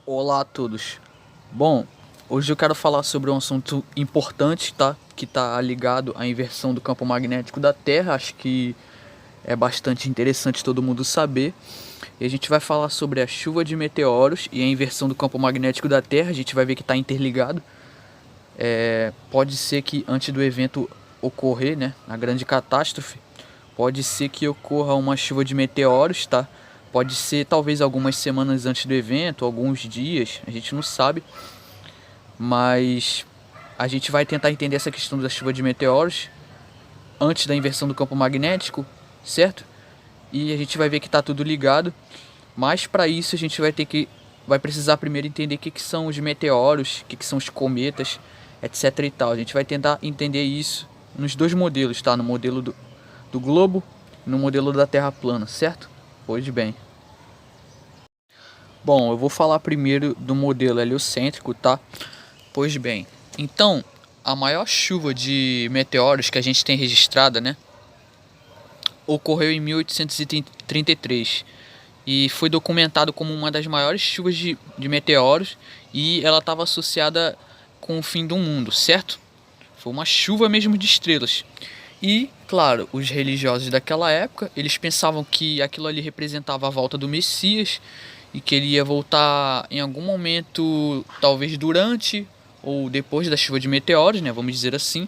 Olá a todos. Bom, hoje eu quero falar sobre um assunto importante, tá? Que está ligado à inversão do campo magnético da Terra. Acho que é bastante interessante todo mundo saber. E a gente vai falar sobre a chuva de meteoros e a inversão do campo magnético da Terra. A gente vai ver que está interligado. Pode ser que antes do evento ocorrer, né, a grande catástrofe, pode ser que ocorra uma chuva de meteoros, tá? Pode ser talvez algumas semanas antes do evento, alguns dias, a gente não sabe. Mas a gente vai tentar entender essa questão da chuva de meteoros antes da inversão do campo magnético, certo? E a gente vai ver que está tudo ligado. Mas para isso a gente vai precisar primeiro entender o que são os meteoros, o que são os cometas, etc e tal. A gente vai tentar entender isso nos dois modelos, tá? No modelo do globo e no modelo da Terra plana, certo? Pois bem. Bom, eu vou falar primeiro do modelo heliocêntrico, tá? Pois bem, então a maior chuva de meteoros que a gente tem registrada, né, ocorreu em 1833 e foi documentado como uma das maiores chuvas de meteoros, e ela estava associada com o fim do mundo, certo? Foi uma chuva mesmo de estrelas. E, claro, os religiosos daquela época, eles pensavam que aquilo ali representava a volta do Messias e que ele ia voltar em algum momento, talvez durante ou depois da chuva de meteoros, né, vamos dizer assim.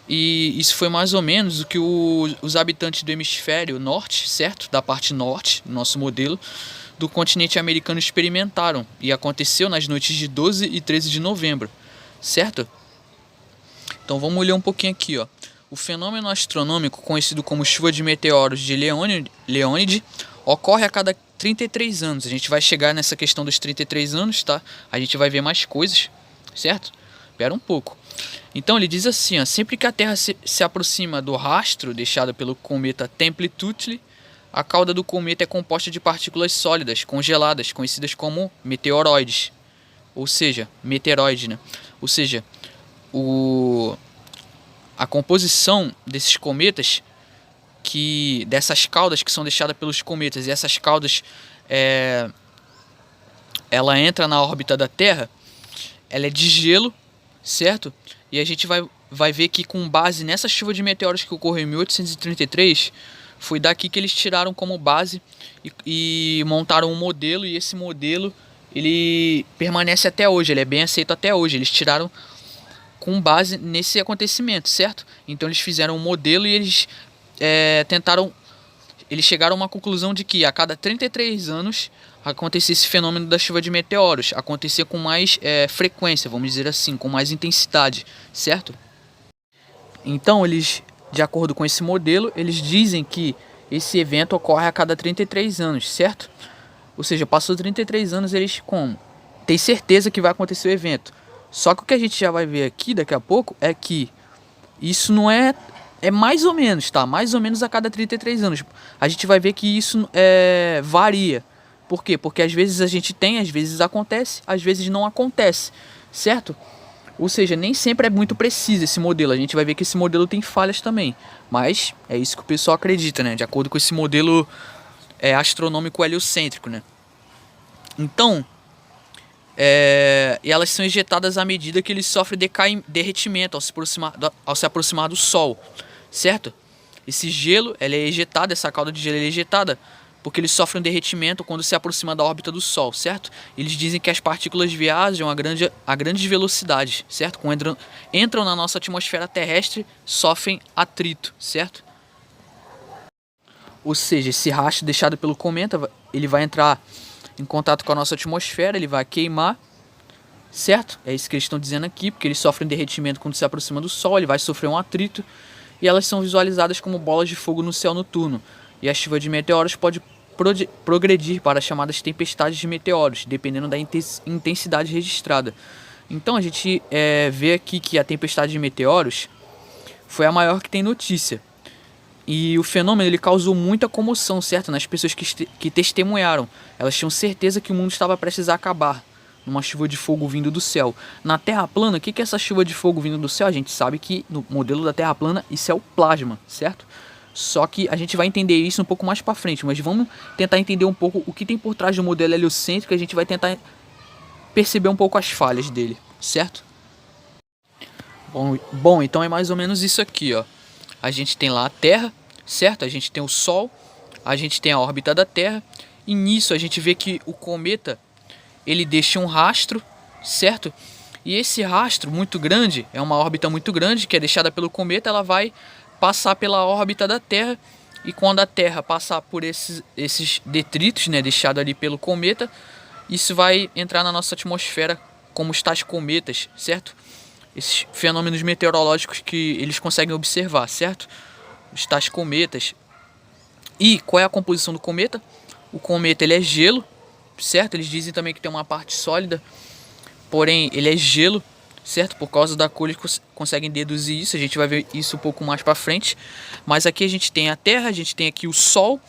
E isso foi mais ou menos o que os habitantes do hemisfério norte, certo? Da parte norte, do nosso modelo, do continente americano experimentaram. E aconteceu nas noites de 12 e 13 de novembro, certo? Então vamos olhar um pouquinho aqui, ó. O fenômeno astronômico conhecido como chuva de meteoros de Leônide ocorre a cada 33 anos. A gente vai chegar nessa questão dos 33 anos, tá? A gente vai ver mais coisas, certo? Espera um pouco. Então ele diz assim, ó, sempre que a Terra se aproxima do rastro deixado pelo cometa Tempel-Tuttle, a cauda do cometa é composta de partículas sólidas, congeladas, conhecidas como meteoroides. Ou seja, meteoroide, né? Ou seja, a composição desses cometas, dessas caudas que são deixadas pelos cometas, e essas caudas ela entra na órbita da Terra, ela é de gelo, certo? E a gente vai ver que, com base nessa chuva de meteoros que ocorreu em 1833, foi daqui que eles tiraram como base e montaram um modelo, e esse modelo ele permanece até hoje, ele é bem aceito até hoje. Eles tiraram com base nesse acontecimento, certo? Então eles fizeram um modelo e eles eles chegaram a uma conclusão de que a cada 33 anos acontecia esse fenômeno da chuva de meteoros, acontecia com mais frequência, vamos dizer assim, com mais intensidade, certo? Então eles, de acordo com esse modelo, eles dizem que esse evento ocorre a cada 33 anos, certo? Ou seja, passou 33 anos, eles tem certeza que vai acontecer o evento. Só que o que a gente já vai ver aqui daqui a pouco é que isso não é mais ou menos, tá? Mais ou menos a cada 33 anos. A gente vai ver que isso varia. Por quê? Porque às vezes a gente tem, às vezes acontece, às vezes não acontece, certo? Ou seja, nem sempre é muito preciso esse modelo. A gente vai ver que esse modelo tem falhas também. Mas é isso que o pessoal acredita, né? De acordo com esse modelo astronômico heliocêntrico, né? Então, e elas são ejetadas à medida que eles sofrem derretimento ao se aproximar do Sol, certo? Esse gelo, ela é ejetada, essa cauda de gelo é ejetada porque eles sofrem um derretimento quando se aproxima da órbita do Sol, certo? Eles dizem que as partículas viajam a grandes velocidades, certo? Quando entram na nossa atmosfera terrestre, sofrem atrito, certo? Ou seja, esse rastro deixado pelo cometa, ele vai entrar em contato com a nossa atmosfera, ele vai queimar, certo? É isso que eles estão dizendo aqui, porque eles sofrem derretimento quando se aproxima do Sol, ele vai sofrer um atrito, e elas são visualizadas como bolas de fogo no céu noturno. E a chuva de meteoros pode progredir para as chamadas tempestades de meteoros, dependendo da intensidade registrada. Então a gente vê aqui que a tempestade de meteoros foi a maior que tem notícia. E o fenômeno ele causou muita comoção, certo? Nas pessoas que testemunharam. Elas tinham certeza que o mundo estava prestes a acabar, numa chuva de fogo vindo do céu. Na Terra plana, o que é essa chuva de fogo vindo do céu? A gente sabe que no modelo da Terra plana isso é o plasma, certo? Só que a gente vai entender isso um pouco mais para frente, mas vamos tentar entender um pouco o que tem por trás do modelo heliocêntrico, a gente vai tentar perceber um pouco as falhas dele, certo? Bom, então é mais ou menos isso aqui, ó. A gente tem lá a Terra, certo? A gente tem o Sol, a gente tem a órbita da Terra, e nisso a gente vê que o cometa, ele deixa um rastro, certo? E esse rastro muito grande, é uma órbita muito grande, que é deixada pelo cometa, ela vai passar pela órbita da Terra, e quando a Terra passar por esses detritos, né, deixado ali pelo cometa, isso vai entrar na nossa atmosfera como os tais cometas, certo? Esses fenômenos meteorológicos que eles conseguem observar, certo? Os tais cometas. E qual é a composição do cometa? O cometa, ele é gelo, certo? Eles dizem também que tem uma parte sólida, porém ele é gelo, certo? Por causa da cor eles conseguem deduzir isso, a gente vai ver isso um pouco mais para frente. Mas aqui a gente tem a Terra, a gente tem aqui o Sol,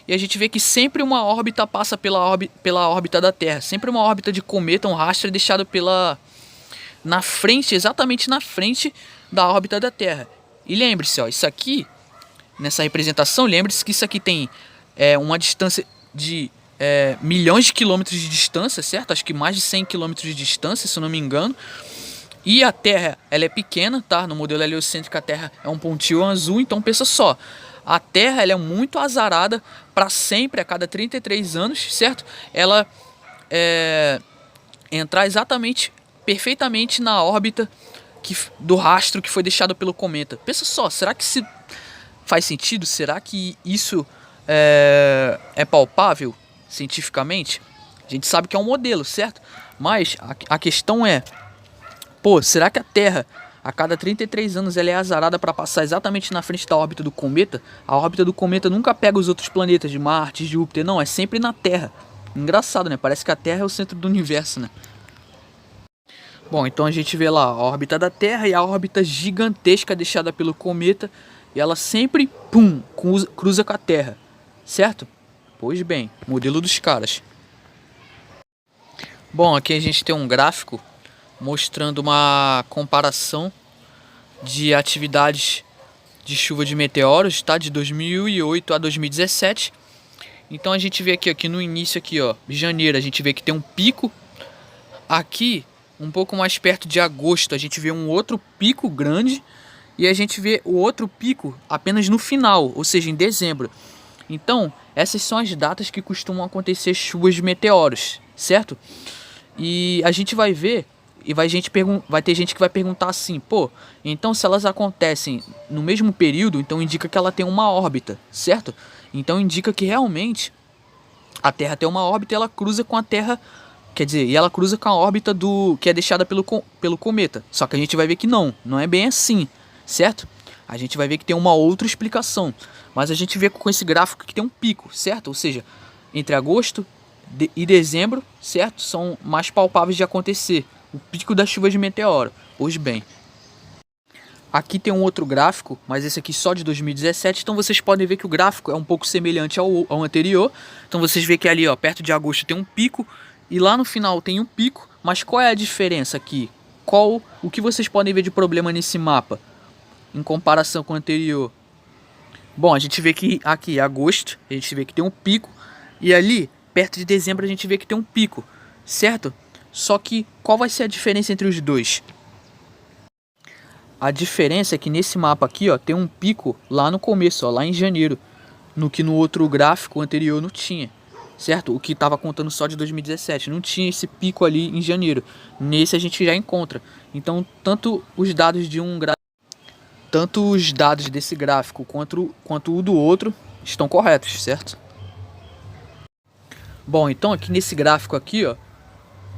e a gente vê que sempre uma órbita passa pela órbita da Terra. Sempre uma órbita de cometa, um rastro é deixado na frente, exatamente na frente da órbita da Terra. E lembre-se, ó, isso aqui, nessa representação, lembre-se que isso aqui tem uma distância de milhões de quilômetros de distância, certo? Acho que mais de 100 quilômetros de distância, se eu não me engano. E a Terra, ela é pequena, tá? No modelo heliocêntrico a Terra é um pontinho azul, então pensa só. A Terra, ela é muito azarada para sempre, a cada 33 anos, certo? Ela entrar exatamente, perfeitamente na órbita do rastro que foi deixado pelo cometa. Pensa só, será que se faz sentido? Será que isso é palpável cientificamente? A gente sabe que é um modelo, certo? Mas a questão é, pô, será que a Terra, a cada 33 anos, ela é azarada para passar exatamente na frente da órbita do cometa? A órbita do cometa nunca pega os outros planetas de Marte, Júpiter, não, é sempre na Terra. Engraçado, né? Parece que a Terra é o centro do universo, né? Bom, então a gente vê lá a órbita da Terra e a órbita gigantesca deixada pelo cometa, e ela sempre, pum, cruza com a Terra, certo? Pois bem, modelo dos caras. Bom, aqui a gente tem um gráfico mostrando uma comparação de atividades de chuva de meteoros, tá? De 2008 a 2017. Então a gente vê aqui no início aqui, ó, janeiro, a gente vê que tem um pico. Aqui, um pouco mais perto de agosto, a gente vê um outro pico grande, e a gente vê o outro pico apenas no final, ou seja, em dezembro. Então, essas são as datas que costumam acontecer chuvas de meteoros, certo? E a gente vai ver, e vai ter gente que vai perguntar assim, pô, então se elas acontecem no mesmo período, então indica que ela tem uma órbita, certo? Então indica que realmente a Terra tem uma órbita e ela cruza com a Terra, quer dizer, e ela cruza com a órbita que é deixada pelo cometa. Só que a gente vai ver que não é bem assim, certo? A gente vai ver que tem uma outra explicação. Mas a gente vê com esse gráfico que tem um pico, certo? Ou seja, entre agosto e dezembro, certo? São mais palpáveis de acontecer. O pico da chuva de meteoro. Pois bem. Aqui tem um outro gráfico, mas esse aqui só de 2017. Então vocês podem ver que o gráfico é um pouco semelhante ao anterior. Então vocês veem que ali, ó, perto de agosto tem um pico. E lá no final tem um pico. Mas qual é a diferença aqui? O que vocês podem ver de problema nesse mapa em comparação com o anterior? Bom, a gente vê que aqui, agosto, a gente vê que tem um pico. E ali, perto de dezembro, a gente vê que tem um pico, certo? Só que, qual vai ser a diferença entre os dois? A diferença é que nesse mapa aqui, ó, tem um pico lá no começo, ó, lá em janeiro. No que no outro gráfico anterior não tinha, certo? O que estava contando só de 2017. Não tinha esse pico ali em janeiro. Nesse a gente já encontra. Então, tanto os dados desse gráfico quanto o do outro estão corretos, certo? Bom, então aqui nesse gráfico aqui, ó,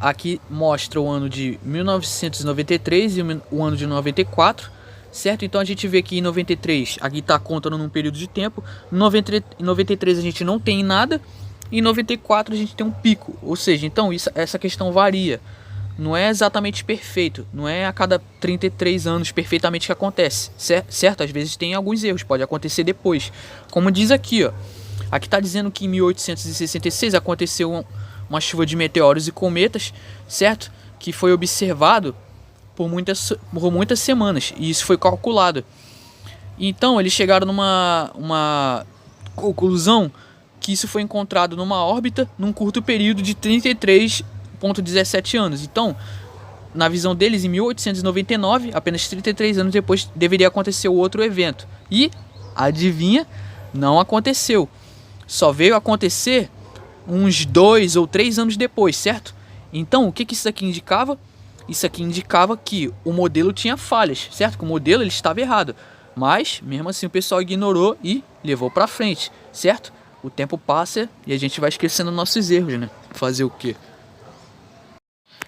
aqui mostra o ano de 1993 e o ano de 94, certo? Então a gente vê que em 93 aqui está contando num período de tempo, em 93 a gente não tem nada, e em 94 a gente tem um pico, ou seja, então essa questão varia. Não é exatamente perfeito, não é a cada 33 anos perfeitamente que acontece, certo? Às vezes tem alguns erros, pode acontecer depois. Como diz aqui, ó, aqui está dizendo que em 1866 aconteceu uma chuva de meteoros e cometas, certo? Que foi observado por muitas semanas, e isso foi calculado. Então eles chegaram numa uma conclusão que isso foi encontrado numa órbita num curto período de 33,17 anos. Então, na visão deles, em 1899, apenas 33 anos depois, deveria acontecer o outro evento. E, adivinha, não aconteceu. Só veio acontecer uns 2 ou 3 anos depois, certo? Então, o que isso aqui indicava? Isso aqui indicava que o modelo tinha falhas, certo? Que o modelo ele estava errado. Mas, mesmo assim, o pessoal ignorou e levou para frente, certo? O tempo passa e a gente vai esquecendo nossos erros, né? Fazer o quê?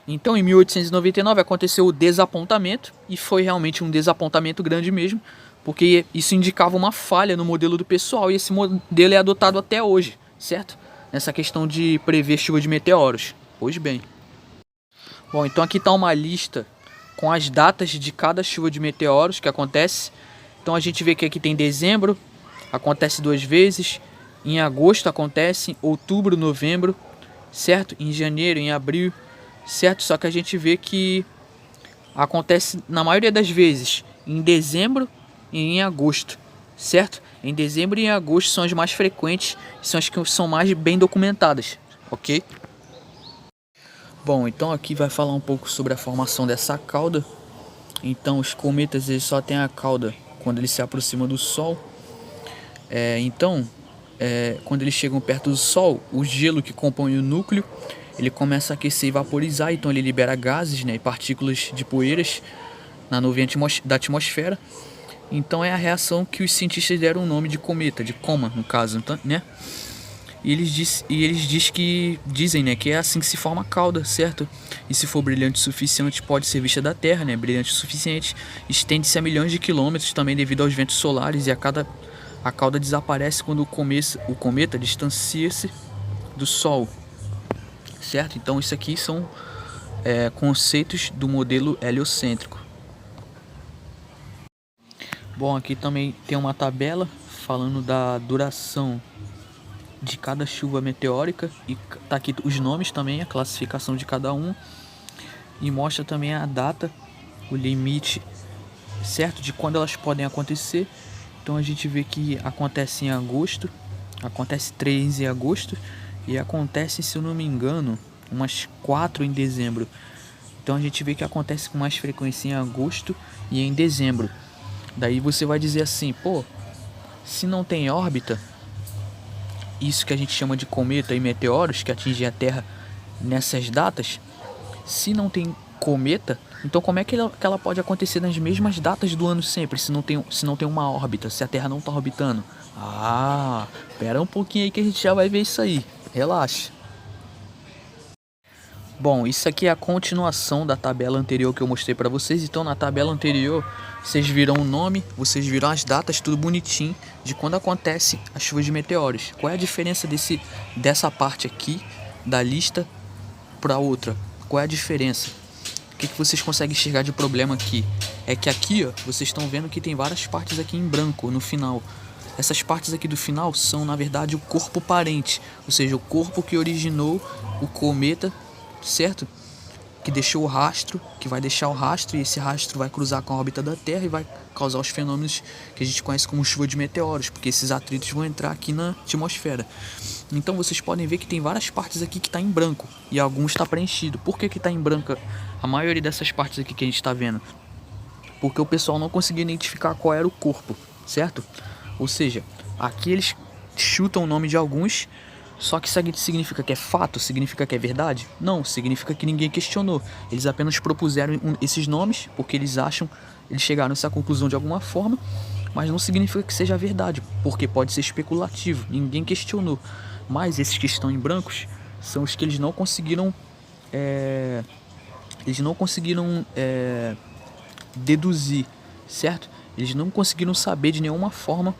Então, em 1899 aconteceu o desapontamento, e foi realmente um desapontamento grande mesmo, porque isso indicava uma falha no modelo do pessoal, e esse modelo é adotado até hoje, certo? Nessa questão de prever chuva de meteoros. Pois bem. Bom, então aqui está uma lista com as datas de cada chuva de meteoros que acontece. Então a gente vê que aqui tem dezembro, acontece 2 vezes, em agosto acontece, outubro, novembro, certo? Em janeiro, em abril, certo? Só que a gente vê que acontece na maioria das vezes em dezembro e em agosto, certo? Em dezembro e em agosto são as mais frequentes, são as que são mais bem documentadas, ok? Bom, então aqui vai falar um pouco sobre a formação dessa cauda. Então os cometas eles só têm a cauda quando eles se aproximam do Sol. Quando eles chegam perto do Sol, o gelo que compõe o núcleo ele começa a aquecer e vaporizar, então ele libera gases, né, e partículas de poeiras na nuvem da atmosfera. Então é a reação que os cientistas deram o nome de cometa, de coma no caso, então, né? E eles dizem, né, que é assim que se forma a cauda, certo? E se for brilhante o suficiente, pode ser vista da Terra, né? Brilhante o suficiente, estende-se a milhões de quilômetros também devido aos ventos solares, e a cauda desaparece quando o cometa distancia-se do Sol, certo? Então isso aqui são conceitos do modelo heliocêntrico. Bom, aqui também tem uma tabela falando da duração de cada chuva meteórica, e tá aqui os nomes também, a classificação de cada um, e mostra também a data, o limite, certo, de quando elas podem acontecer. Então a gente vê que acontece em agosto, acontece 3 em agosto, e acontece, se eu não me engano, umas 4 em dezembro. Então a gente vê que acontece com mais frequência em agosto e em dezembro. Daí você vai dizer assim, pô, se não tem órbita, isso que a gente chama de cometa e meteoros que atingem a Terra nessas datas, se não tem cometa, então como é que ela pode acontecer nas mesmas datas do ano sempre, se não tem uma órbita, se a Terra não está orbitando? Ah, espera um pouquinho aí que a gente já vai ver isso aí, relaxa. Bom, isso aqui é a continuação da tabela anterior que eu mostrei para vocês. Então na tabela anterior vocês viram o nome, vocês viram as datas, tudo bonitinho, de quando acontece a chuva de meteoros. Qual é a diferença dessa parte aqui da lista para outra? Qual é a diferença? O que vocês conseguem enxergar de problema aqui? É que aqui, ó, vocês estão vendo que tem várias partes aqui em branco no final. Essas partes aqui do final são, na verdade, o corpo parente, ou seja, o corpo que originou o cometa, certo? Que deixou o rastro, que vai deixar o rastro, e esse rastro vai cruzar com a órbita da Terra e vai causar os fenômenos que a gente conhece como chuva de meteoros, porque esses atritos vão entrar aqui na atmosfera. Então vocês podem ver que tem várias partes aqui que está em branco e alguns está preenchido. Por que está em branco a maioria dessas partes aqui que a gente está vendo? Porque o pessoal não conseguiu identificar qual era o corpo, certo? Ou seja, aqui eles chutam o nome de alguns. Só que isso significa que é fato? Significa que é verdade? Não, significa que ninguém questionou. Eles apenas propuseram esses nomes porque eles chegaram a essa conclusão de alguma forma, mas não significa que seja verdade, porque pode ser especulativo, ninguém questionou. Mas esses que estão em brancos são os que eles não conseguiram deduzir, certo? Eles não conseguiram saber de nenhuma forma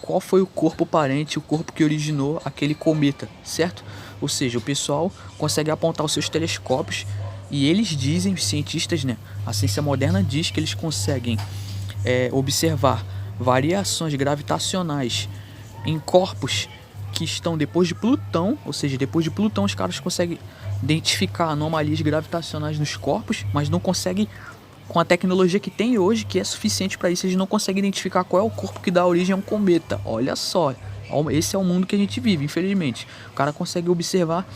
qual foi o corpo parente, o corpo que originou aquele cometa, certo? Ou seja, o pessoal consegue apontar os seus telescópios e eles dizem, os cientistas, né? A ciência moderna diz que eles conseguem observar variações gravitacionais em corpos que estão depois de Plutão, ou seja, depois de Plutão os caras conseguem identificar anomalias gravitacionais nos corpos, mas não conseguem com a tecnologia que tem hoje, que é suficiente para isso, eles não conseguem identificar qual é o corpo que dá origem a um cometa. Olha só, esse é o mundo que a gente vive, infelizmente. O cara consegue observar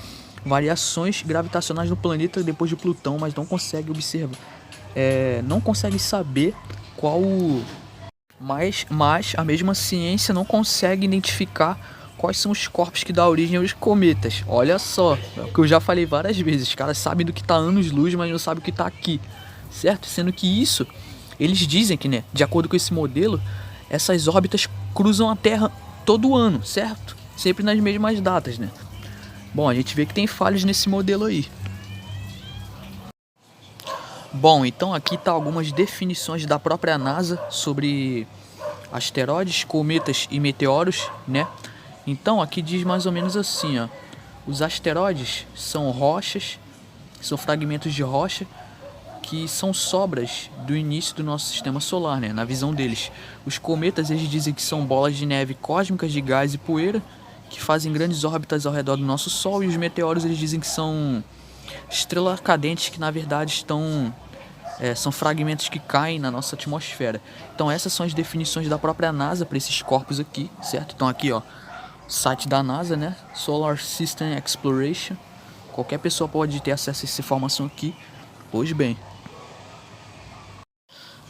variações gravitacionais no planeta depois de Plutão, mas não consegue observar, não consegue saber qual. Mas a mesma ciência não consegue identificar quais são os corpos que dão origem aos cometas. Olha só, é o que eu já falei várias vezes. Os caras sabem do que está anos-luz, mas não sabem o que está aqui, certo? Sendo que isso, eles dizem que, né, de acordo com esse modelo, essas órbitas cruzam a Terra todo ano, certo? Sempre nas mesmas datas, né? Bom, a gente vê que tem falhas nesse modelo aí. Bom, então aqui tá algumas definições da própria NASA sobre asteroides, cometas e meteoros, né? Então aqui diz mais ou menos assim, ó: os asteroides são rochas, são fragmentos de rocha que são sobras do início do nosso sistema solar, né? Na visão deles. Os cometas, eles dizem que são bolas de neve cósmicas de gás e poeira que fazem grandes órbitas ao redor do nosso Sol, e os meteoros, eles dizem que são estrelas cadentes que na verdade são fragmentos que caem na nossa atmosfera. Então essas são as definições da própria NASA para esses corpos aqui, certo? Então aqui, ó, site da NASA, né? Solar System Exploration. Qualquer pessoa pode ter acesso a essa informação aqui. Pois bem.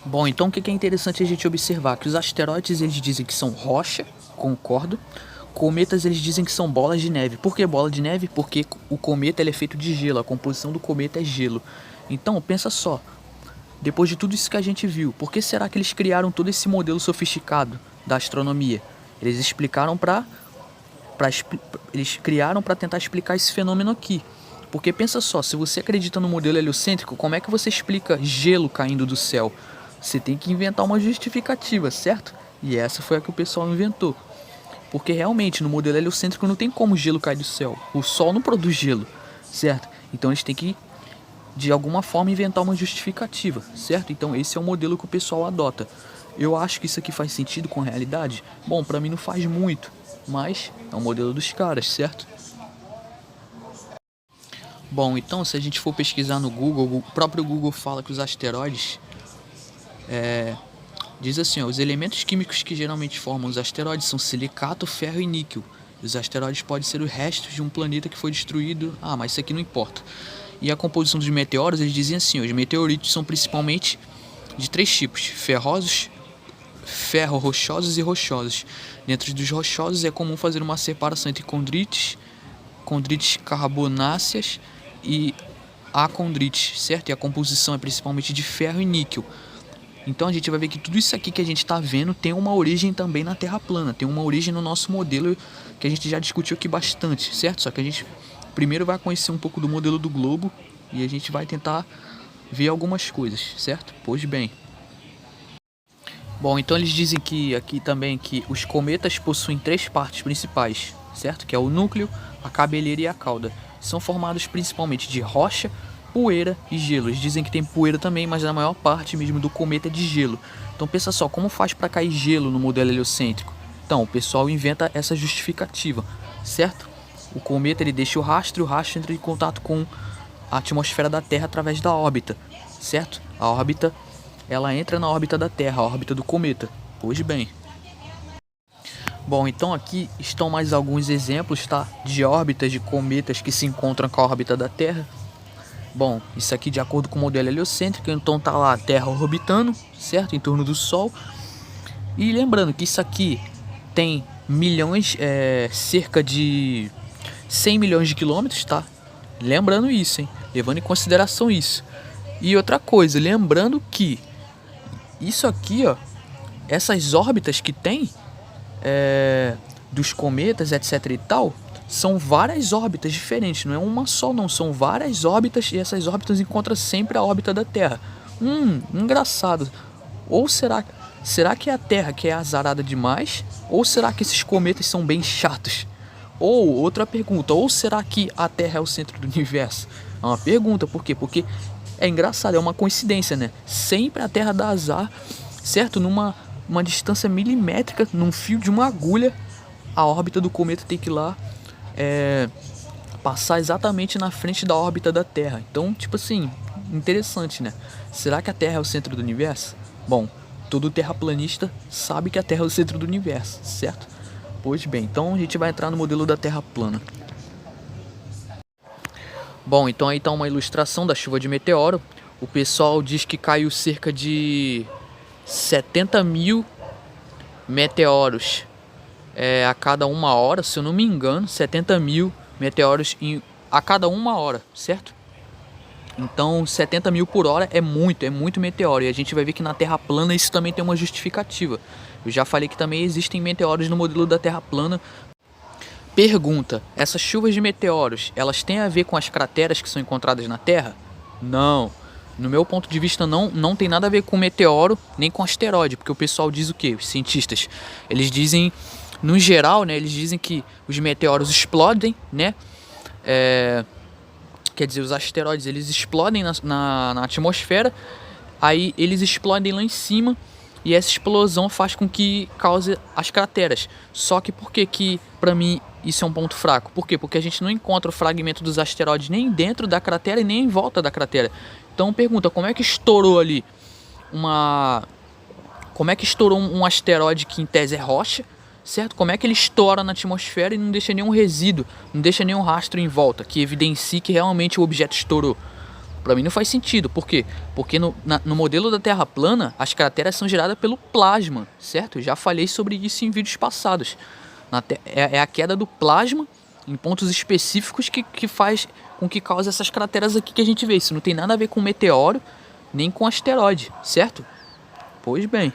Bom, então o que é interessante a gente observar? Que os asteroides, eles dizem que são rocha, concordo. Cometas, eles dizem que são bolas de neve. Por que bola de neve? Porque o cometa, ele é feito de gelo, a composição do cometa é gelo. Então, pensa só, depois de tudo isso que a gente viu, por que será que eles criaram todo esse modelo sofisticado da astronomia? Eles explicaram eles criaram para tentar explicar esse fenômeno aqui. Porque pensa só, se você acredita no modelo heliocêntrico, como é que você explica gelo caindo do céu? Você tem que inventar uma justificativa, certo? E essa foi a que o pessoal inventou. Porque realmente no modelo heliocêntrico não tem como gelo cair do céu. O Sol não produz gelo, certo? Então eles têm que, de alguma forma, inventar uma justificativa, certo? Então esse é o modelo que o pessoal adota. Eu acho que isso aqui faz sentido com a realidade? Bom, pra mim não faz muito, mas é o modelo dos caras, certo? Bom, então se a gente for pesquisar no Google, o próprio Google fala que os asteroides diz assim, ó: os elementos químicos que geralmente formam os asteroides são silicato, ferro e níquel. Os asteroides podem ser os restos de um planeta que foi destruído. Ah, mas isso aqui não importa. E a composição dos meteoros, eles dizem assim, ó: os meteoritos são principalmente de 3 tipos: ferrosos, ferro-rochosos e rochosos. Dentro dos rochosos é comum fazer uma separação entre condrites carbonáceas e acondrites, certo? E a composição é principalmente de ferro e níquel. Então a gente vai ver que tudo isso aqui que a gente está vendo tem uma origem também na Terra plana, tem uma origem no nosso modelo que a gente já discutiu aqui bastante, certo? Só que a gente primeiro vai conhecer um pouco do modelo do globo e a gente vai tentar ver algumas coisas, certo? Pois bem. Bom, então eles dizem que aqui também que os cometas possuem 3 partes principais, certo? Que é o núcleo, a cabeleira e a cauda. São formados principalmente de rocha, poeira e gelo. Eles dizem que tem poeira também, mas a maior parte mesmo do cometa é de gelo. Então pensa só, como faz para cair gelo no modelo heliocêntrico? Então o pessoal inventa essa justificativa, certo? O cometa, ele deixa o rastro, e o rastro entra em contato com a atmosfera da Terra através da órbita, certo? A órbita, ela entra na órbita da Terra, a órbita do cometa. Pois bem. Bom, então aqui estão mais alguns exemplos, tá? De órbitas de cometas que se encontram com a órbita da Terra. Bom, isso aqui de acordo com o modelo heliocêntrico, então tá lá a Terra orbitando, certo? Em torno do Sol. E lembrando que isso aqui tem milhões, cerca de 100 milhões de quilômetros, tá? Lembrando isso, hein? Levando em consideração isso. E outra coisa, lembrando que isso aqui, ó, essas órbitas que tem dos cometas, etc e tal, são várias órbitas diferentes, não é uma só não, são várias órbitas, e essas órbitas encontram sempre a órbita da Terra. Engraçado. Ou será que é a Terra que é azarada demais? Ou será que esses cometas são bem chatos? Ou, outra pergunta, ou será que a Terra é o centro do universo? É uma pergunta, por quê? Porque é engraçado, é uma coincidência, né? Sempre a Terra dá azar, certo? Numa distância milimétrica, num fio de uma agulha, a órbita do cometa tem que ir lá passar exatamente na frente da órbita da Terra. Então, tipo assim, interessante, né? Será que a Terra é o centro do universo? Bom, todo terraplanista sabe que a Terra é o centro do universo, certo? Pois bem, então a gente vai entrar no modelo da Terra plana. Bom, então aí tá uma ilustração da chuva de meteoro. O pessoal diz que caiu cerca de 70 mil meteoros a cada 1 hora, se eu não me engano, 70 mil meteoros a cada 1 hora, certo? Então 70 mil por hora é muito meteoro. E a gente vai ver que na Terra plana isso também tem uma justificativa. Eu já falei que também existem meteoros no modelo da Terra plana. Pergunta: essas chuvas de meteoros, elas têm a ver com as crateras que são encontradas na Terra? Não. No meu ponto de vista, não tem nada a ver com meteoro, nem com asteroide, porque o pessoal diz o quê? Os cientistas, eles dizem, no geral, né, eles dizem que os meteoros explodem, né? Quer dizer, os asteroides, eles explodem na atmosfera, aí eles explodem lá em cima, e essa explosão faz com que cause as crateras. Só que por que pra mim isso é um ponto fraco? Por quê? Porque a gente não encontra o fragmento dos asteroides nem dentro da cratera e nem em volta da cratera. Então pergunta, como é que estourou ali como é que estourou um asteroide que em tese é rocha, certo? Como é que ele estoura na atmosfera e não deixa nenhum resíduo, não deixa nenhum rastro em volta, que evidencie que realmente o objeto estourou? Pra mim não faz sentido. Por quê? Porque no modelo da Terra plana, as crateras são geradas pelo plasma, certo? Eu já falei sobre isso em vídeos passados. É a queda do plasma em pontos específicos que faz com que cause essas crateras aqui que a gente vê. Isso não tem nada a ver com meteoro, nem com asteroide, certo? Pois bem.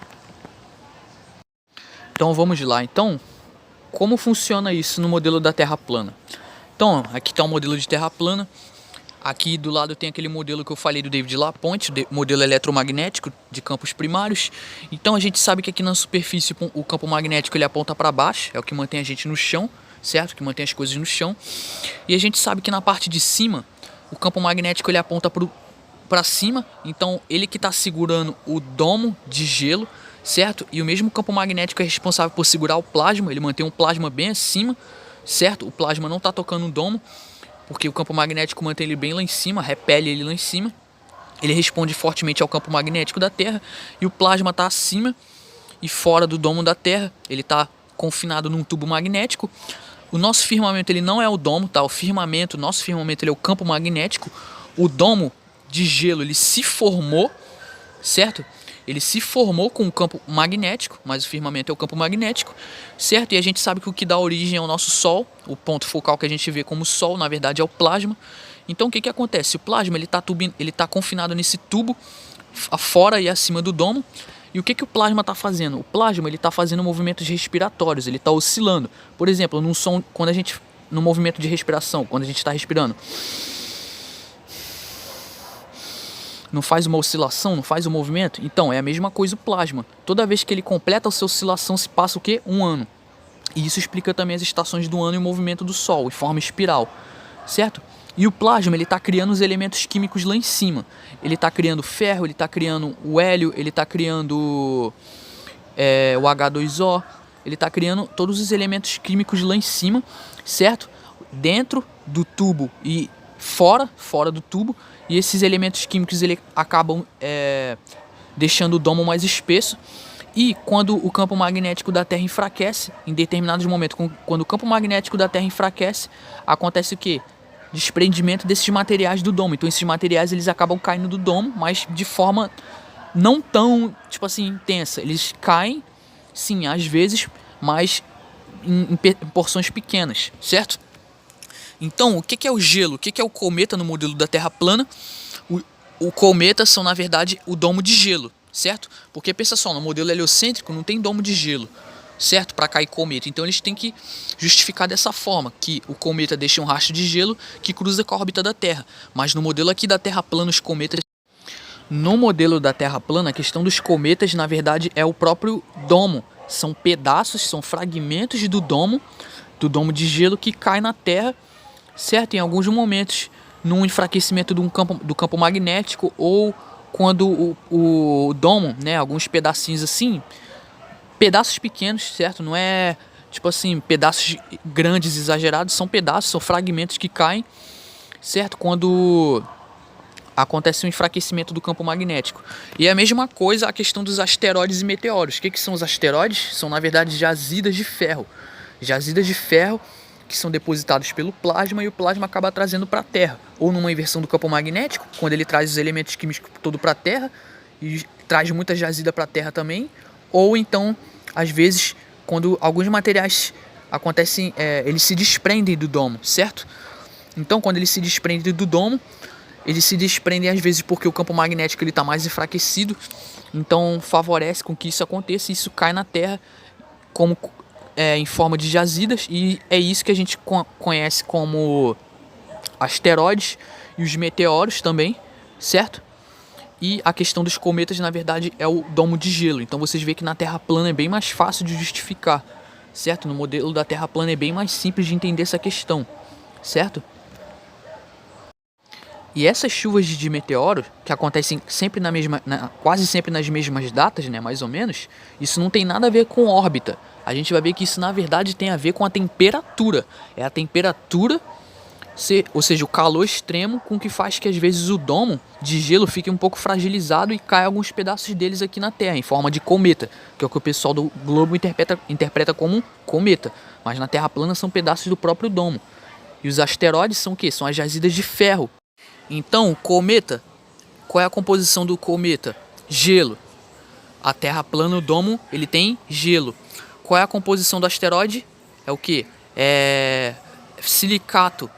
Então vamos lá. Então, como funciona isso no modelo da Terra plana? Então, aqui está um modelo de Terra plana. Aqui do lado tem aquele modelo que eu falei do David LaPointe, o modelo eletromagnético de campos primários. Então a gente sabe que aqui na superfície o campo magnético ele aponta para baixo, é o que mantém a gente no chão, certo? Que mantém as coisas no chão. E a gente sabe que na parte de cima o campo magnético ele aponta para cima, então ele que está segurando o domo de gelo, certo? E o mesmo campo magnético é responsável por segurar o plasma, ele mantém um plasma bem acima, certo? O plasma não está tocando o domo, porque o campo magnético mantém ele bem lá em cima, repele ele lá em cima. Ele responde fortemente ao campo magnético da Terra. E o plasma está acima e fora do domo da Terra. Ele está confinado num tubo magnético. O nosso firmamento ele não é o domo, tá? Nosso firmamento ele é o campo magnético. O domo de gelo ele se formou, certo? Ele se formou com o campo magnético, mas o firmamento é o campo magnético, certo? E a gente sabe que o que dá origem ao nosso Sol, o ponto focal que a gente vê como Sol, na verdade é o plasma. Então o que acontece? O plasma ele tá confinado nesse tubo, fora e acima do domo. E o que o plasma está fazendo? O plasma ele está fazendo movimentos respiratórios, ele está oscilando. Por exemplo, no movimento de respiração, quando a gente está respirando, não faz uma oscilação, não faz um movimento? Então, é a mesma coisa o plasma. Toda vez que ele completa a sua oscilação, se passa o quê? 1 ano. E isso explica também as estações do ano e o movimento do Sol, em forma espiral, certo? E o plasma, ele está criando os elementos químicos lá em cima. Ele está criando ferro, ele está criando o hélio, ele está criando o H2O, ele está criando todos os elementos químicos lá em cima, certo? Dentro do tubo e fora do tubo. E esses elementos químicos ele acabam deixando o domo mais espesso. E quando o campo magnético da Terra enfraquece, em determinados momentos, quando o campo magnético da Terra enfraquece, acontece o quê? Desprendimento desses materiais do domo. Então esses materiais eles acabam caindo do domo, mas de forma não tão, tipo assim, intensa. Eles caem, sim, às vezes, mas em porções pequenas, certo? Então, o que é o gelo? O que é o cometa no modelo da Terra plana? O cometa são, na verdade, o domo de gelo, certo? Porque pensa só, no modelo heliocêntrico não tem domo de gelo, certo? Para cair cometa. Então eles têm que justificar dessa forma, que o cometa deixa um rastro de gelo que cruza com a órbita da Terra. Mas no modelo aqui da Terra plana, os cometas... No modelo da Terra plana, a questão dos cometas, na verdade, é o próprio domo. São pedaços, são fragmentos do domo de gelo que cai na Terra, certo? Em alguns momentos, num enfraquecimento do campo magnético, ou quando o domo, né, alguns pedacinhos assim, pedaços pequenos, certo? Não é tipo assim, pedaços grandes, exagerados, são pedaços, são fragmentos que caem, certo? Quando acontece um enfraquecimento do campo magnético. E a mesma coisa a questão dos asteroides e meteoros. O que são os asteroides? São, na verdade, jazidas de ferro. Jazidas de ferro que são depositados pelo plasma e o plasma acaba trazendo para a Terra. Ou numa inversão do campo magnético, quando ele traz os elementos químicos todo para a Terra e traz muita jazida para a Terra também. Ou então, às vezes, quando alguns materiais acontecem, eles se desprendem do domo, certo? Então, quando eles se desprendem do domo, eles se desprendem às vezes porque o campo magnético está mais enfraquecido. Então, favorece com que isso aconteça e isso cai na Terra como em forma de jazidas. E é isso que a gente conhece como asteroides e os meteoros também, certo? E a questão dos cometas, na verdade, é o domo de gelo. Então, vocês veem que na Terra plana é bem mais fácil de justificar, certo? No modelo da Terra plana é bem mais simples de entender essa questão, certo? E essas chuvas de meteoros, que acontecem sempre quase sempre nas mesmas datas, né, mais ou menos, isso não tem nada a ver com órbita. A gente vai ver que isso, na verdade, tem a ver com a temperatura. É a temperatura, ou seja, o calor extremo, com que faz que, às vezes, o domo de gelo fique um pouco fragilizado e caia alguns pedaços deles aqui na Terra, em forma de cometa, que é o que o pessoal do globo interpreta como um cometa. Mas na Terra plana são pedaços do próprio domo. E os asteroides são o quê? São as jazidas de ferro. Então, o cometa, qual é a composição do cometa? Gelo. A Terra plana, o domo, ele tem gelo. Qual é a composição do asteroide? É o quê? É silicato,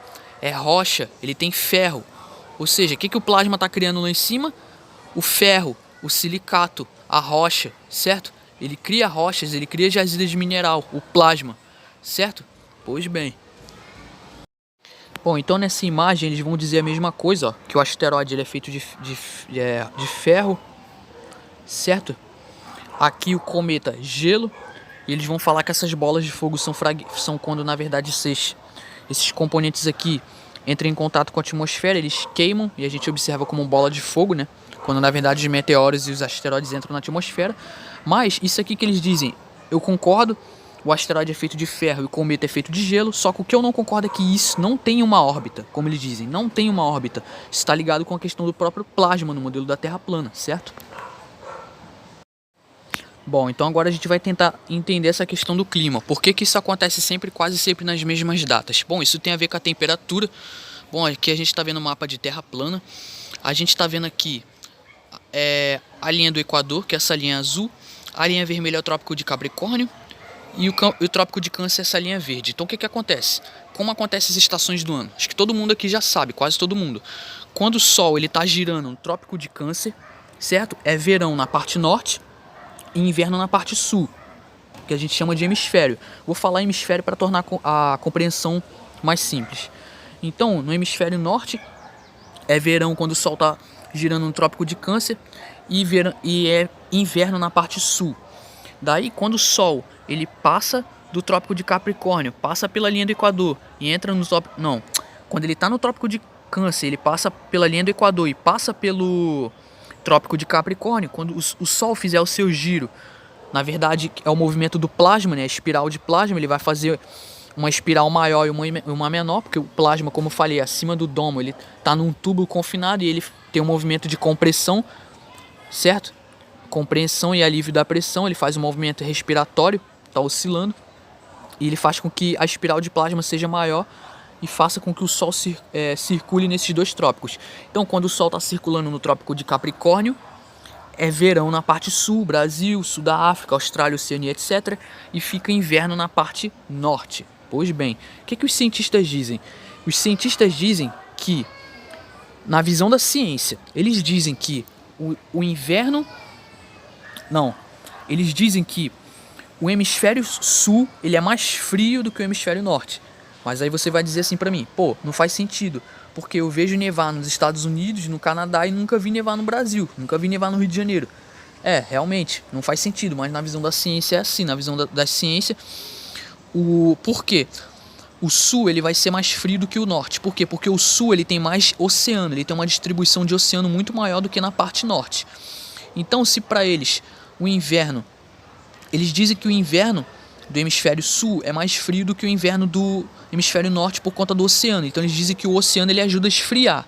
é rocha, ele tem ferro. Ou seja, o que o plasma está criando lá em cima? O ferro, o silicato, a rocha, certo? Ele cria rochas, ele cria jazidas de mineral, o plasma, certo? Pois bem. Bom, então nessa imagem eles vão dizer a mesma coisa, ó, que o asteroide ele é feito de ferro, certo? Aqui o cometa, gelo, e eles vão falar que essas bolas de fogo são quando na verdade esses componentes aqui entram em contato com a atmosfera, eles queimam e a gente observa como bola de fogo, né? Quando na verdade os meteoros e os asteroides entram na atmosfera. Mas isso aqui que eles dizem, eu concordo. O asteroide é feito de ferro e o cometa é feito de gelo, só que o que eu não concordo é que isso não tem uma órbita, como eles dizem, não tem uma órbita. Isso está ligado com a questão do próprio plasma no modelo da Terra plana, certo? Bom, então agora a gente vai tentar entender essa questão do clima. Por que isso acontece quase sempre nas mesmas datas? Bom, isso tem a ver com a temperatura. Bom, aqui a gente está vendo o mapa de Terra plana. A gente está vendo aqui a linha do Equador, que é essa linha azul. A linha vermelha é o Trópico de Capricórnio. E o Trópico de Câncer é essa linha verde. Então o que acontece? Como acontecem as estações do ano? Acho que todo mundo aqui já sabe, quase todo mundo. Quando o Sol está girando no Trópico de Câncer, certo? É verão na parte norte e inverno na parte sul, que a gente chama de hemisfério. Vou falar hemisfério para tornar a compreensão mais simples. Então, no hemisfério norte, é verão quando o Sol está girando no Trópico de Câncer e é inverno na parte sul. Daí, quando o Sol ele passa do Trópico de Capricórnio, passa pela linha do Equador e entra no Trópico... Não, quando ele está no Trópico de Câncer, ele passa pela linha do Equador e passa pelo Trópico de Capricórnio. Quando o Sol fizer o seu giro, na verdade é o movimento do plasma, né? A espiral de plasma, ele vai fazer uma espiral maior e uma menor, porque o plasma, como eu falei, acima do domo, ele está num tubo confinado e ele tem um movimento de compressão, certo? Compreensão e alívio da pressão, ele faz um movimento respiratório, está oscilando, e ele faz com que a espiral de plasma seja maior e faça com que o Sol circule nesses dois trópicos. Então, quando o Sol está circulando no Trópico de Capricórnio, é verão na parte sul, Brasil, sul da África, Austrália, Oceania, etc. E fica inverno na parte norte. Pois bem, o que os cientistas dizem? Os cientistas dizem que, na visão da ciência, eles dizem que o inverno... Não, eles dizem que o hemisfério sul ele é mais frio do que o hemisfério norte. Mas aí você vai dizer assim pra mim, pô, não faz sentido, porque eu vejo nevar nos Estados Unidos, no Canadá e nunca vi nevar no Brasil, nunca vi nevar no Rio de Janeiro. Realmente, não faz sentido, mas na visão da ciência é assim, na visão da ciência, por quê? O sul ele vai ser mais frio do que o norte. Por quê? Porque o sul ele tem mais oceano, ele tem uma distribuição de oceano muito maior do que na parte norte. Então, se para eles o inverno, eles dizem que o inverno do hemisfério sul é mais frio do que o inverno do hemisfério norte por conta do oceano. Então eles dizem que o oceano ele ajuda a esfriar,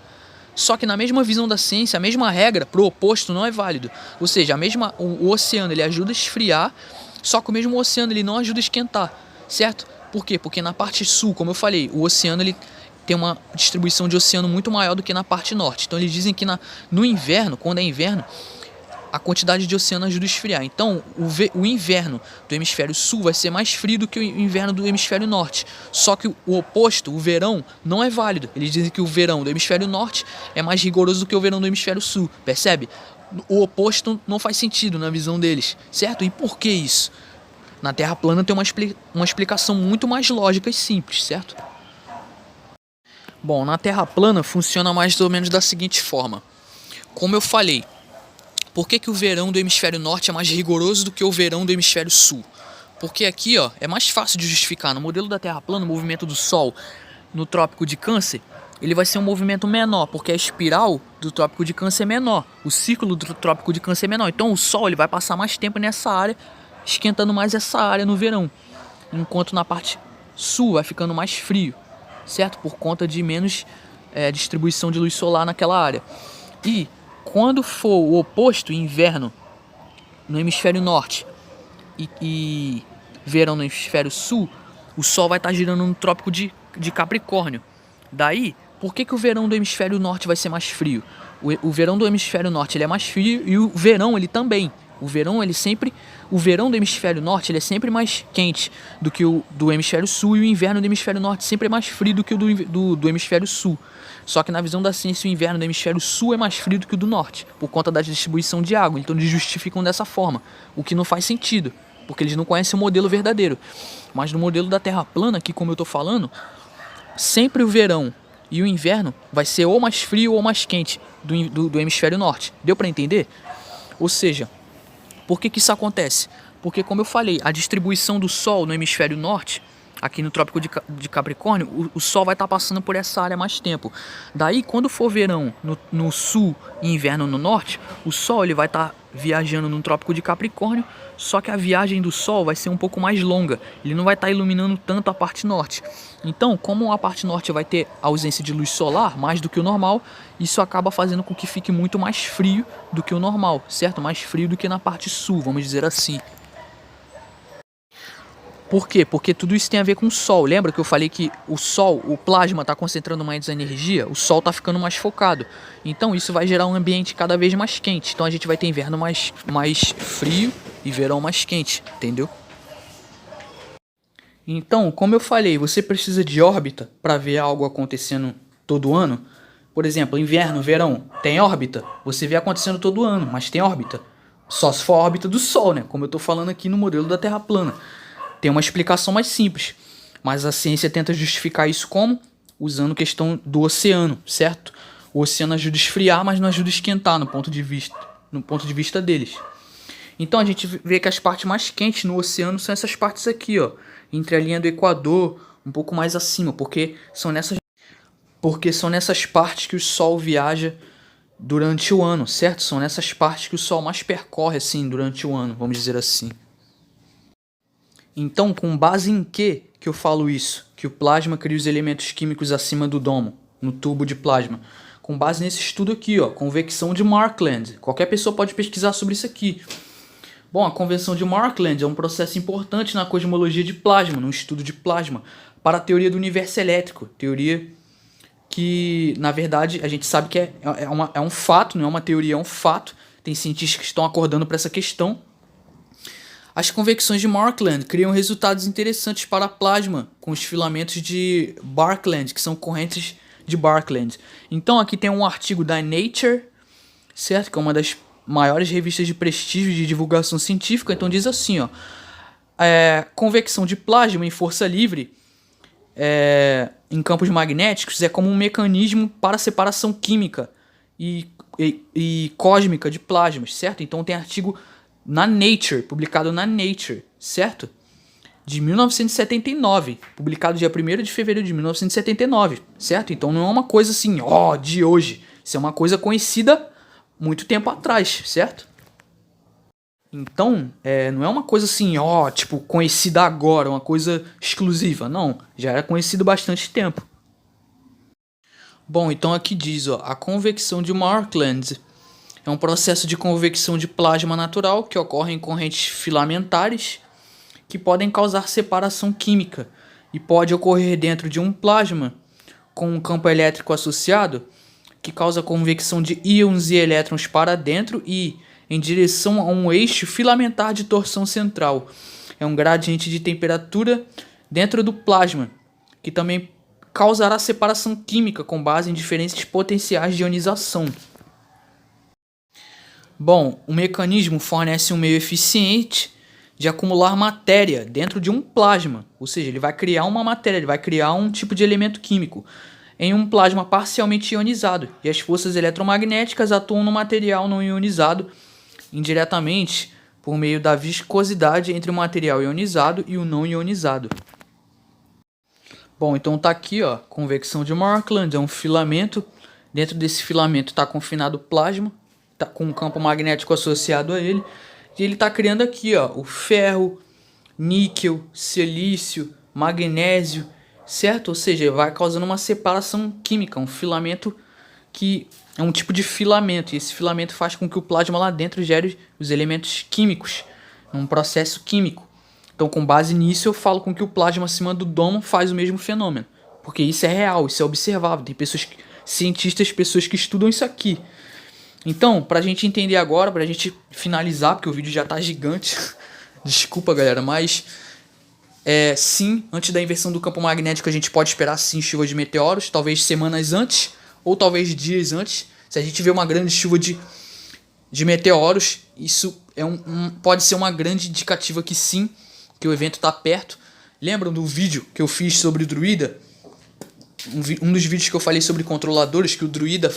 Só que na mesma visão da ciência, a mesma regra para o oposto não é válido. Ou seja, o oceano ele ajuda a esfriar, só que o mesmo oceano ele não ajuda a esquentar, certo? Por quê? Porque na parte sul, como eu falei, o oceano ele tem uma distribuição de oceano muito maior do que na parte norte. Então eles dizem que no inverno, quando é inverno, a quantidade de oceano ajuda a esfriar. Então, o inverno do hemisfério sul vai ser mais frio do que o inverno do hemisfério norte. Só que o oposto, o verão, não é válido. Eles dizem que o verão do hemisfério norte é mais rigoroso do que o verão do hemisfério sul. Percebe? O oposto não faz sentido na visão deles, certo? E por que isso? Na Terra plana tem uma explicação muito mais lógica e simples, certo? Bom, na Terra plana funciona mais ou menos da seguinte forma. Como eu falei, por que o verão do hemisfério norte é mais rigoroso do que o verão do hemisfério sul? Porque aqui ó, é mais fácil de justificar. No modelo da Terra plana, o movimento do Sol no Trópico de Câncer, ele vai ser um movimento menor, porque a espiral do Trópico de Câncer é menor, o círculo do Trópico de Câncer é menor. Então o Sol ele vai passar mais tempo nessa área, esquentando mais essa área no verão, enquanto na parte sul vai ficando mais frio, certo? Por conta de menos distribuição de luz solar naquela área. E quando for o oposto, inverno no hemisfério norte e verão no hemisfério sul, o Sol vai estar girando no Trópico de Capricórnio. Daí, por que o verão do hemisfério norte vai ser mais frio? O verão do hemisfério norte ele é mais frio e o verão ele também. O verão do hemisfério norte ele é sempre mais quente do que o do hemisfério sul, e o inverno do hemisfério norte sempre é mais frio do que o do hemisfério sul. Só que na visão da ciência o inverno do hemisfério sul é mais frio do que o do norte, por conta da distribuição de água. Então eles justificam dessa forma, o que não faz sentido, porque eles não conhecem o modelo verdadeiro. Mas no modelo da Terra plana, aqui como eu estou falando, sempre o verão e o inverno vai ser ou mais frio ou mais quente do hemisfério norte. Deu para entender? Ou seja, por que isso acontece? Porque, como eu falei, a distribuição do Sol no hemisfério norte, aqui no Trópico de Capricórnio, o Sol vai estar passando por essa área mais tempo. Daí, quando for verão no sul e inverno no norte, o Sol ele vai estar viajando no Trópico de Capricórnio, só que a viagem do Sol vai ser um pouco mais longa. Ele não vai estar iluminando tanto a parte norte. Então, como a parte norte vai ter ausência de luz solar, mais do que o normal, isso acaba fazendo com que fique muito mais frio do que o normal, certo? Mais frio do que na parte sul, vamos dizer assim. Por quê? Porque tudo isso tem a ver com o Sol. Lembra que eu falei que o Sol, o plasma está concentrando mais energia? O Sol está ficando mais focado. Então isso vai gerar um ambiente cada vez mais quente. Então a gente vai ter inverno mais frio e verão mais quente, entendeu? Então, como eu falei, você precisa de órbita para ver algo acontecendo todo ano. Por exemplo, inverno, verão, tem órbita? Você vê acontecendo todo ano, mas tem órbita. Só se for a órbita do Sol, né? Como eu estou falando aqui no modelo da Terra plana. Tem uma explicação mais simples, mas a ciência tenta justificar isso como? Usando a questão do oceano, certo? O oceano ajuda a esfriar, mas não ajuda a esquentar no ponto de vista deles. Então a gente vê que as partes mais quentes no oceano são essas partes aqui, ó, entre a linha do Equador, um pouco mais acima, porque são nessas partes que o Sol viaja durante o ano, certo? São nessas partes que o Sol mais percorre assim durante o ano, vamos dizer assim. Então, com base em que eu falo isso? Que o plasma cria os elementos químicos acima do domo, no tubo de plasma. Com base nesse estudo aqui, ó, convecção de Markland. Qualquer pessoa pode pesquisar sobre isso aqui. Bom, a convecção de Markland é um processo importante na cosmologia de plasma, no estudo de plasma, para a teoria do universo elétrico. Teoria que, na verdade, a gente sabe que é um fato, não é uma teoria, é um fato. Tem cientistas que estão acordando para essa questão. As convecções de Markland criam resultados interessantes para plasma com os filamentos de Barkland, que são correntes de Barkland. Então aqui tem um artigo da Nature, certo? Que é uma das maiores revistas de prestígio de divulgação científica. Então diz assim, ó, convecção de plasma em força livre em campos magnéticos é como um mecanismo para separação química e cósmica de plasmas, certo? Então tem artigo na Nature, publicado na Nature, certo? De 1979, publicado dia 1º de fevereiro de 1979, certo? Então não é uma coisa assim, de hoje. Isso é uma coisa conhecida muito tempo atrás, certo? Então, não é uma coisa assim, tipo, conhecida agora, uma coisa exclusiva. Não, já era conhecido há bastante tempo. Bom, então aqui diz, ó, a convecção de Markland é um processo de convecção de plasma natural que ocorre em correntes filamentares que podem causar separação química e pode ocorrer dentro de um plasma com um campo elétrico associado que causa convecção de íons e elétrons para dentro e em direção a um eixo filamentar de torção central. É um gradiente de temperatura dentro do plasma, que também causará separação química com base em diferentes potenciais de ionização. Bom, o mecanismo fornece um meio eficiente de acumular matéria dentro de um plasma, ou seja, ele vai criar uma matéria, ele vai criar um tipo de elemento químico em um plasma parcialmente ionizado, e as forças eletromagnéticas atuam no material não ionizado indiretamente por meio da viscosidade entre o material ionizado e o não ionizado. Bom, então tá aqui, ó, convecção de Markland, é um filamento. Dentro desse filamento está confinado o plasma, tá com um campo magnético associado a ele, e ele está criando aqui, ó, o ferro, níquel, silício, magnésio, certo? Ou seja, vai causando uma separação química, um filamento que é um tipo de filamento, e esse filamento faz com que o plasma lá dentro gere os elementos químicos, num processo químico. Então, com base nisso, eu falo com que o plasma acima do domo faz o mesmo fenômeno, porque isso é real, isso é observável, tem pessoas, cientistas, pessoas que estudam isso aqui. Então, pra gente entender agora, pra gente finalizar, porque o vídeo já tá gigante, desculpa galera, mas sim, antes da inversão do campo magnético a gente pode esperar sim chuva de meteoros, talvez semanas antes, ou talvez dias antes. Se a gente vê uma grande chuva de meteoros, isso pode ser uma grande indicativa que sim, que o evento está perto. Lembram do vídeo que eu fiz sobre o druida? Um dos vídeos que eu falei sobre controladores, que o druida,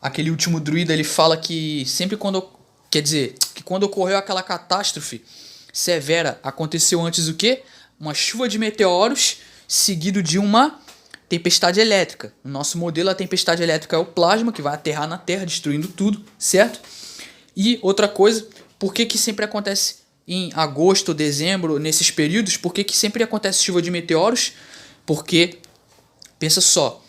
aquele último druida, ele fala que sempre quando, quer dizer, que quando ocorreu aquela catástrofe severa, aconteceu antes o quê? Uma chuva de meteoros seguido de uma tempestade elétrica. No nosso modelo, a tempestade elétrica é o plasma, que vai aterrar na Terra, destruindo tudo, certo? E outra coisa, por que que sempre acontece em agosto, dezembro, nesses períodos? Por que que sempre acontece chuva de meteoros? Porque, pensa só,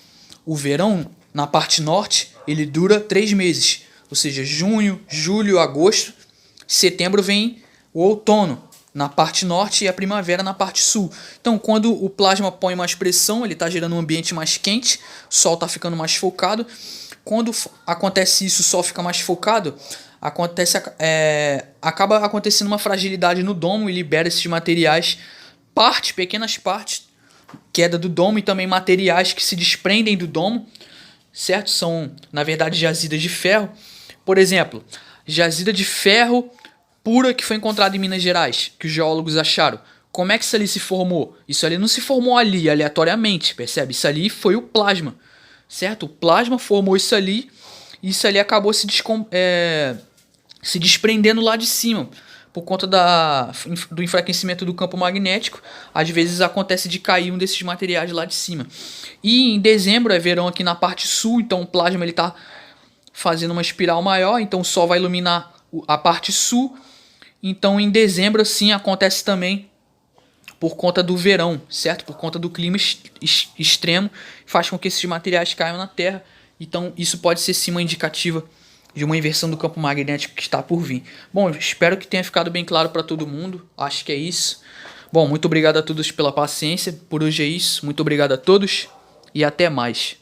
o verão na parte norte, ele dura 3 meses. Ou seja, junho, julho, agosto, setembro vem o outono na parte norte e a primavera na parte sul. Então, quando o plasma põe mais pressão, ele está gerando um ambiente mais quente, o sol está ficando mais focado. Quando acontece isso, o sol fica mais focado, acaba acontecendo uma fragilidade no domo e libera esses materiais, pequenas partes, queda do domo, e também materiais que se desprendem do domo, certo? São, na verdade, jazidas de ferro. Por exemplo, jazida de ferro pura que foi encontrada em Minas Gerais, que os geólogos acharam. Como é que isso ali se formou? Isso ali não se formou ali aleatoriamente, percebe? Isso ali foi o plasma, certo? O plasma formou isso ali, e isso ali acabou se desprendendo lá de cima. Por conta do enfraquecimento do campo magnético, às vezes acontece de cair um desses materiais lá de cima. E em dezembro é verão aqui na parte sul, então o plasma está fazendo uma espiral maior, então o sol vai iluminar a parte sul. Então em dezembro assim acontece também por conta do verão, certo? Por conta do clima extremo, faz com que esses materiais caiam na Terra. Então isso pode ser sim uma indicativa de uma inversão do campo magnético que está por vir. Bom, espero que tenha ficado bem claro para todo mundo. Acho que é isso. Bom, muito obrigado a todos pela paciência. Por hoje é isso. Muito obrigado a todos e até mais.